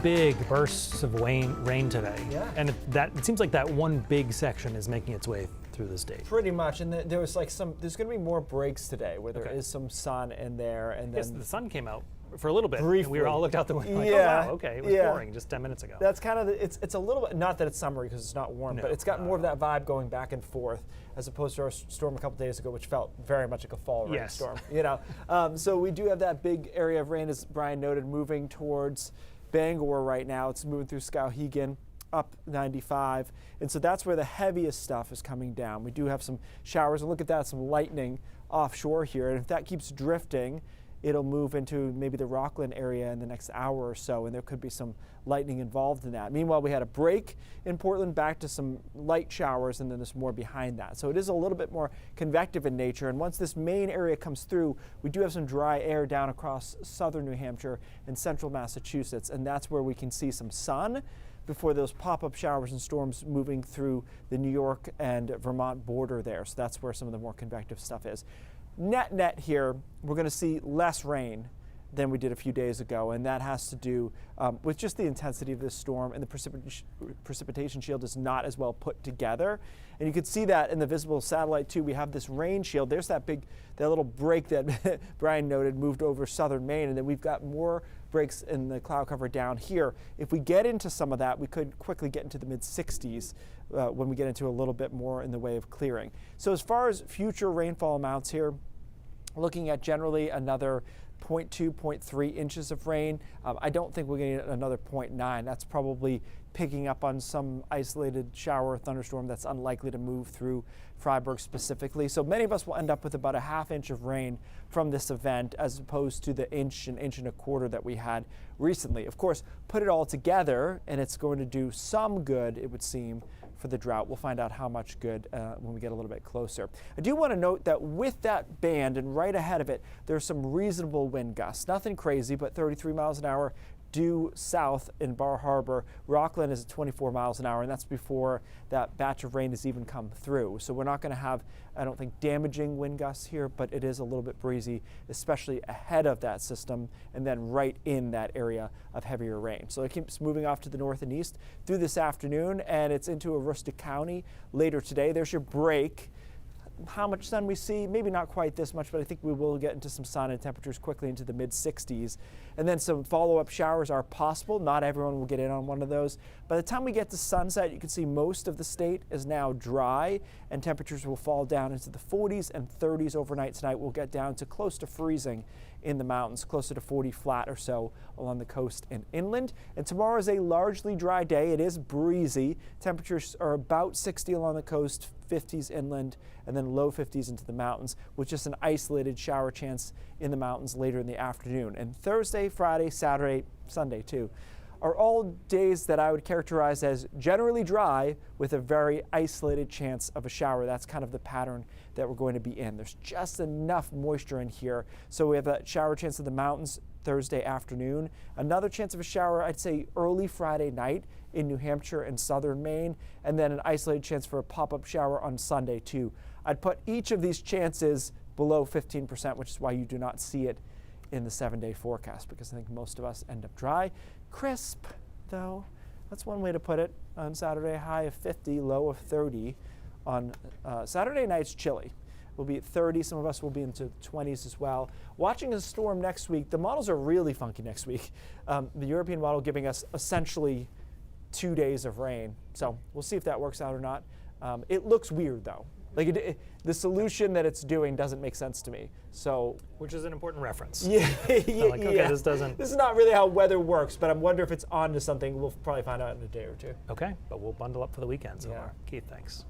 big bursts of rain today. Yeah. And it seems like that one big section is making its way through the state. Pretty much, and there was like there's going to be more breaks today where there Okay. is some sun in there, and then Yes, the sun came out for a little bit. Briefly. And we all looked out the window like, Yeah, oh wow, okay, it was yeah. pouring just 10 minutes ago. that's kind of it's a little bit, not that it's summery because it's not warm, but No, it's got not more of at that vibe going back and forth as opposed to our storm a couple days ago, which felt very much like a fall Yes. rainstorm. You know, so we do have that big area of rain, as Brian noted, moving towards Bangor right now. It's moving through Skowhegan up 95, and so that's where the heaviest stuff is coming down. We do have some showers, and look at that, some lightning offshore here, and if that keeps drifting, it'll move into maybe the Rockland area in the next hour or so, and there could be some lightning involved in that. Meanwhile, we had a break in Portland, back to some light showers, and then there's more behind that. So it is a little bit more convective in nature, and once this Maine area comes through, we do have some dry air down across southern New Hampshire and central Massachusetts, and that's where we can see some sun before those pop-up showers and storms moving through the New York and Vermont border there. So that's where some of the more convective stuff is. Net here, we're going to see less rain than we did a few days ago, and that has to do with just the intensity of this storm, and the precipitation shield is not as well put together. And you can see that in the visible satellite too. We have this rain shield. There's that little break that Brian noted moved over southern Maine, and then we've got more breaks in the cloud cover down here. If we get into some of that, we could quickly get into the mid-60s when we get into a little bit more in the way of clearing. So as far as future rainfall amounts here, looking at generally another 0.2, 0.3 inches of rain. I don't think we're going to get another 0.9. That's probably picking up on some isolated shower or thunderstorm that's unlikely to move through Freiburg specifically. So many of us will end up with about a ½ inch of rain from this event, as opposed to the inch and a quarter that we had recently. Of course, put it all together, and it's going to do some good, it would seem, for the drought. We'll find out how much good when we get a little bit closer. I do want to note that with that band and right ahead of it, there's some reasonable wind gusts. Nothing crazy, but 33 miles an hour due south in Bar Harbor. Rockland is at 24 miles an hour, and that's before that batch of rain has even come through. So we're not going to have, I don't think, damaging wind gusts here, but it is a little bit breezy, especially ahead of that system and then right in that area of heavier rain. So it keeps moving off to the north and east through this afternoon, and it's into Aroostook County later today. There's your break. How much sun we see, maybe not quite this much, but I think we will get into some sun and temperatures quickly into the mid-60s. And then some follow-up showers are possible. Not everyone will get in on one of those. By the time we get to sunset, you can see most of the state is now dry, and temperatures will fall down into the 40s and 30s overnight tonight. We'll get down to close to freezing in the mountains, closer to 40 flat or so along the coast and inland. And tomorrow is a largely dry day. It is breezy. Temperatures are about 60 along the coast, 50s inland, and then low 50s into the mountains, with just an isolated shower chance in the mountains later in the afternoon. And Thursday, Friday, Saturday, Sunday too, are all days that I would characterize as generally dry with a very isolated chance of a shower. That's kind of the pattern that we're going to be in. There's just enough moisture in here. So we have a shower chance in the mountains Thursday afternoon. Another chance of a shower, I'd say early Friday night in New Hampshire and southern Maine, and then an isolated chance for a pop-up shower on Sunday too. I'd put each of these chances below 15%, which is why you do not see it in the 7-day forecast, because I think most of us end up dry. Crisp, though, that's one way to put it. On Saturday, high of 50, low of 30. On Saturday night's chilly. We'll be at 30. Some of us will be into 20s as well. Watching a storm next week. The models are really funky next week. The European model giving us essentially 2 days of rain. So we'll see if that works out or not. It looks weird, though. Like the solution that it's doing doesn't make sense to me. So, which is an important reference. Yeah, like, okay, yeah. this doesn't. This is not really how weather works, but I wonder if it's on to something. We'll probably find out in a day or two. Okay, but we'll bundle up for the weekend. So Yeah. Keith, thanks.